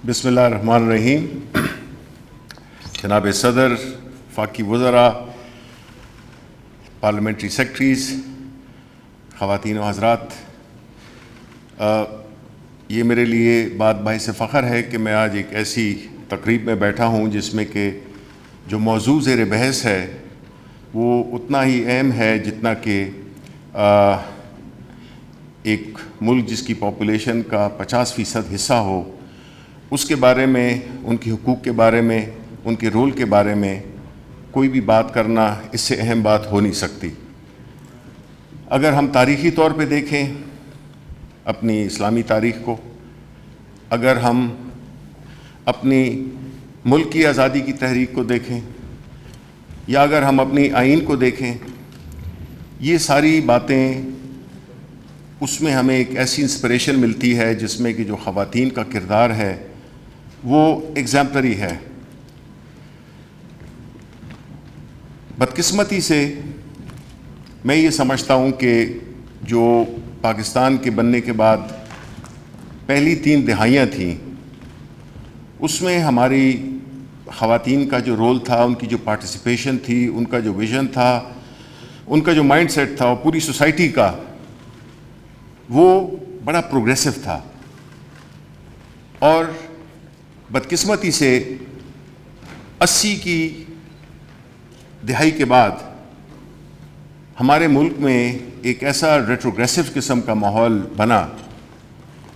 بسم اللہ الرحمن الرحیم. جناب صدر، وفاقی وزراء، پارلیمنٹری سیکرٹریز، خواتین و حضرات، یہ میرے لیے بات باعث فخر ہے کہ میں آج ایک ایسی تقریب میں بیٹھا ہوں جس میں کہ جو موضوع زیر بحث ہے وہ اتنا ہی اہم ہے جتنا کہ ایک ملک جس کی پاپولیشن کا 50% حصہ ہو، اس کے بارے میں، ان کے حقوق کے بارے میں، ان کے رول کے بارے میں کوئی بھی بات کرنا اس سے اہم بات ہو نہیں سکتی. اگر ہم تاریخی طور پہ دیکھیں اپنی اسلامی تاریخ کو، اگر ہم اپنی ملک کی آزادی کی تحریک کو دیکھیں، یا اگر ہم اپنی آئین کو دیکھیں، یہ ساری باتیں، اس میں ہمیں ایک ایسی انسپریشن ملتی ہے جس میں کہ جو خواتین کا کردار ہے وہ ایگزامپلری ہے. بدقسمتی سے میں یہ سمجھتا ہوں کہ جو پاکستان کے بننے کے بعد پہلی 3 دہائیاں تھیں، اس میں ہماری خواتین کا جو رول تھا، ان کی جو پارٹیسپیشن تھی، ان کا جو ویژن تھا، ان کا جو مائنڈ سیٹ تھا، اور پوری سوسائٹی کا، وہ بڑا پروگریسو تھا. اور بدقسمتی سے 80 کی دہائی کے بعد ہمارے ملک میں ایک ایسا ریٹروگریسو قسم کا ماحول بنا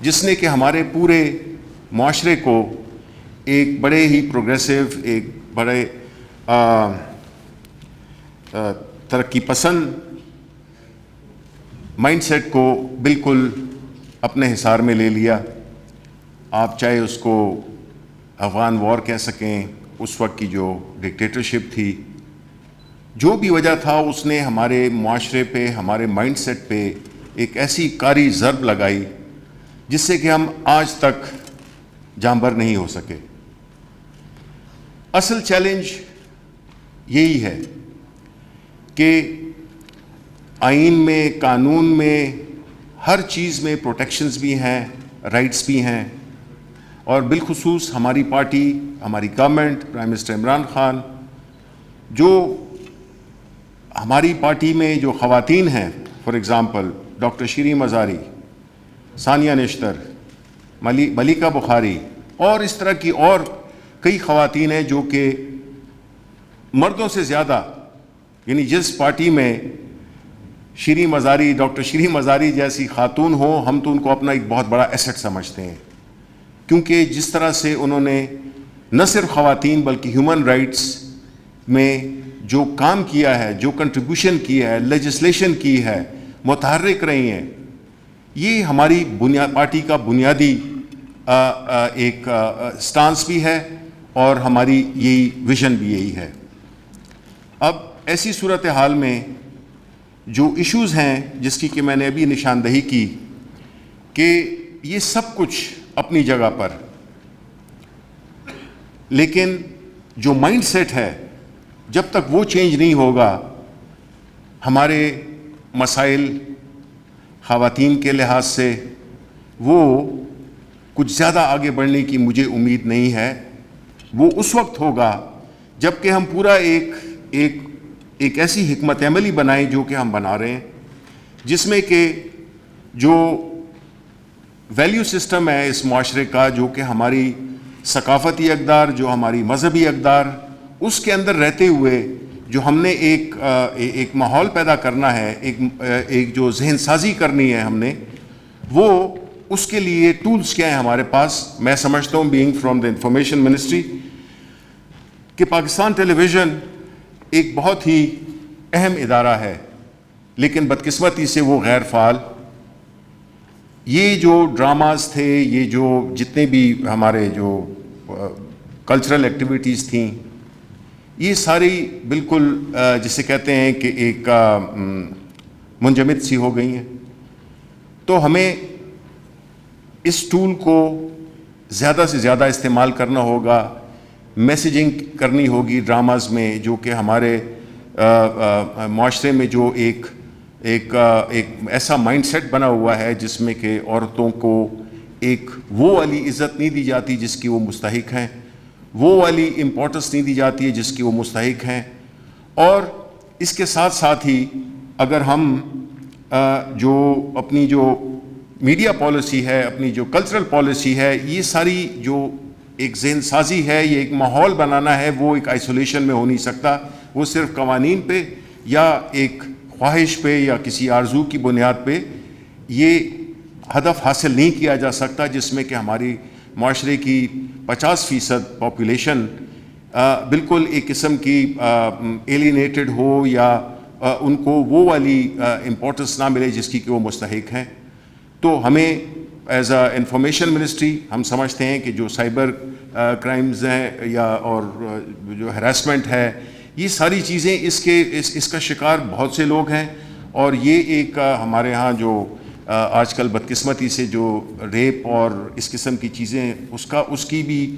جس نے کہ ہمارے پورے معاشرے کو ایک بڑے ہی پروگریسو، ایک بڑے ترقی پسند مائنڈ سیٹ کو بالکل اپنے حصار میں لے لیا. آپ چاہے اس کو افغان وار کہہ سکیں، اس وقت کی جو ڈکٹیٹرشپ تھی، جو بھی وجہ تھا، اس نے ہمارے معاشرے پہ، ہمارے مائنڈ سیٹ پہ ایک ایسی کاری ضرب لگائی جس سے کہ ہم آج تک جانبر نہیں ہو سکے. اصل چیلنج یہی ہے کہ آئین میں، قانون میں، ہر چیز میں پروٹیکشنز بھی ہیں، رائٹس بھی ہیں، اور بالخصوص ہماری پارٹی، ہماری government, prime minister Imran Khan, جو ہماری پارٹی میں جو خواتین ہیں، for example doctor Shireen Mazari, ثانیہ نشتر، ملیکہ بخاری، اور اس طرح کی اور کئی خواتین ہیں جو کہ مردوں سے زیادہ، یعنی جس پارٹی میں شیریں مزاری، ڈاکٹر شیریں مزاری جیسی خاتون ہوں، ہم تو ان کو اپنا ایک بہت بڑا ایسٹ سمجھتے ہیں، کیونکہ جس طرح سے انہوں نے نہ صرف خواتین بلکہ ہیومن رائٹس میں جو کام کیا ہے، جو کنٹریبیوشن کی ہے، لیجسلیشن کی ہے، متحرک رہی ہیں. یہ ہماری پارٹی کا بنیادی ایک سٹانس بھی ہے، اور ہماری یہی ویژن بھی یہی ہے. اب ایسی صورتحال میں جو ایشوز ہیں جس کی کہ میں نے ابھی نشاندہی کی، کہ یہ سب کچھ اپنی جگہ پر، لیکن جو مائنڈ سیٹ ہے، جب تک وہ چینج نہیں ہوگا، ہمارے مسائل خواتین کے لحاظ سے وہ کچھ زیادہ آگے بڑھنے کی مجھے امید نہیں ہے. وہ اس وقت ہوگا جب کہ ہم پورا ایک ایسی حکمت عملی بنائیں جو کہ ہم بنا رہے ہیں، جس میں کہ جو ویلیو سسٹم ہے اس معاشرے کا، جو کہ ہماری ثقافتی اقدار، جو ہماری مذہبی اقدار، اس کے اندر رہتے ہوئے جو ہم نے ایک ماحول پیدا کرنا ہے، ایک جو ذہن سازی کرنی ہے ہم نے، وہ اس کے لیے ٹولز کیا ہیں ہمارے پاس. میں سمجھتا ہوں، being from the information ministry, کہ پاکستان ٹیلی ویژن ایک بہت ہی اہم ادارہ ہے، لیکن بدقسمتی سے وہ غیر فعال. یہ جو ڈراماز تھے، یہ جو جتنے بھی ہمارے جو کلچرل ایکٹیویٹیز تھیں، یہ ساری بالکل جسے کہتے ہیں کہ ایک منجمد سی ہو گئی ہیں. تو ہمیں اس ٹول کو زیادہ سے زیادہ استعمال کرنا ہوگا، میسیجنگ کرنی ہوگی ڈراماز میں، جو کہ ہمارے معاشرے میں جو ایک ایسا مائنڈ سیٹ بنا ہوا ہے جس میں کہ عورتوں کو ایک وہ والی عزت نہیں دی جاتی جس کی وہ مستحق ہیں, وہ والی امپورٹنس نہیں دی جاتی ہے جس کی وہ مستحق ہیں. اور اس کے ساتھ ساتھ ہی اگر ہم جو اپنی جو میڈیا پالیسی ہے, اپنی جو کلچرل پالیسی ہے, یہ ساری جو ایک ذہن سازی ہے, یہ ایک ماحول بنانا ہے, وہ ایک آئسولیشن میں ہو نہیں سکتا. وہ صرف قوانین پہ یا ایک خواہش پہ یا کسی آرزو کی بنیاد پہ یہ ہدف حاصل نہیں کیا جا سکتا جس میں کہ ہماری معاشرے کی 50% پاپولیشن بالکل ایک قسم کی ایلینیٹڈ ہو یا ان کو وہ والی امپورٹنس نہ ملے جس کی کہ وہ مستحق ہیں. تو ہمیں ایز اے انفارمیشن منسٹری ہم سمجھتے ہیں کہ جو سائبر کرائمز ہیں یا اور جو ہراسمنٹ ہے, یہ ساری چیزیں اس کا شکار بہت سے لوگ ہیں. اور یہ ایک ہمارے ہاں جو آج کل بدقسمتی سے جو ریپ اور اس قسم کی چیزیں اس کی بھی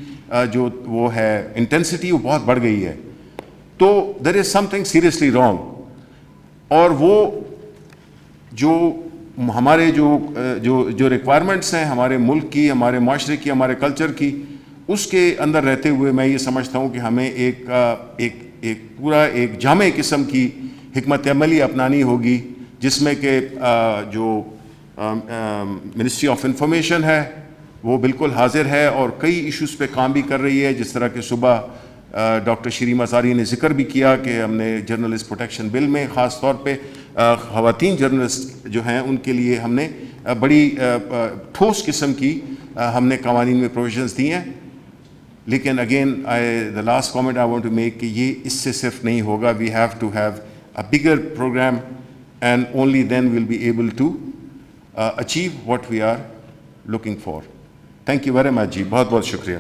جو وہ ہے انٹینسٹی وہ بہت بڑھ گئی ہے. تو دیر از سم تھنگ سیریسلی رانگ. اور وہ جو ہمارے جو ریکوائرمنٹس ہیں ہمارے ملک کی, ہمارے معاشرے کی, ہمارے کلچر کی, اس کے اندر رہتے ہوئے میں یہ سمجھتا ہوں کہ ہمیں ایک پورا ایک جامع قسم کی حکمت عملی اپنانی ہوگی جس میں کہ جو منسٹری آف انفارمیشن ہے وہ بالکل حاضر ہے اور کئی ایشوز پہ کام بھی کر رہی ہے. جس طرح کہ صبح ڈاکٹر شیریں مزاری نے ذکر بھی کیا کہ ہم نے جرنلسٹ پروٹیکشن بل میں خاص طور پہ خواتین جرنلسٹ جو ہیں ان کے لیے ہم نے بڑی ٹھوس قسم کی ہم نے قوانین میں پروویژنس دی ہیں. لیکن again the last comment I want to make کہ یہ اس سے صرف نہیں ہوگا. We have to have a bigger programme and only then will be able to achieve what we are looking for. Thank you very much جی, بہت بہت شکریہ.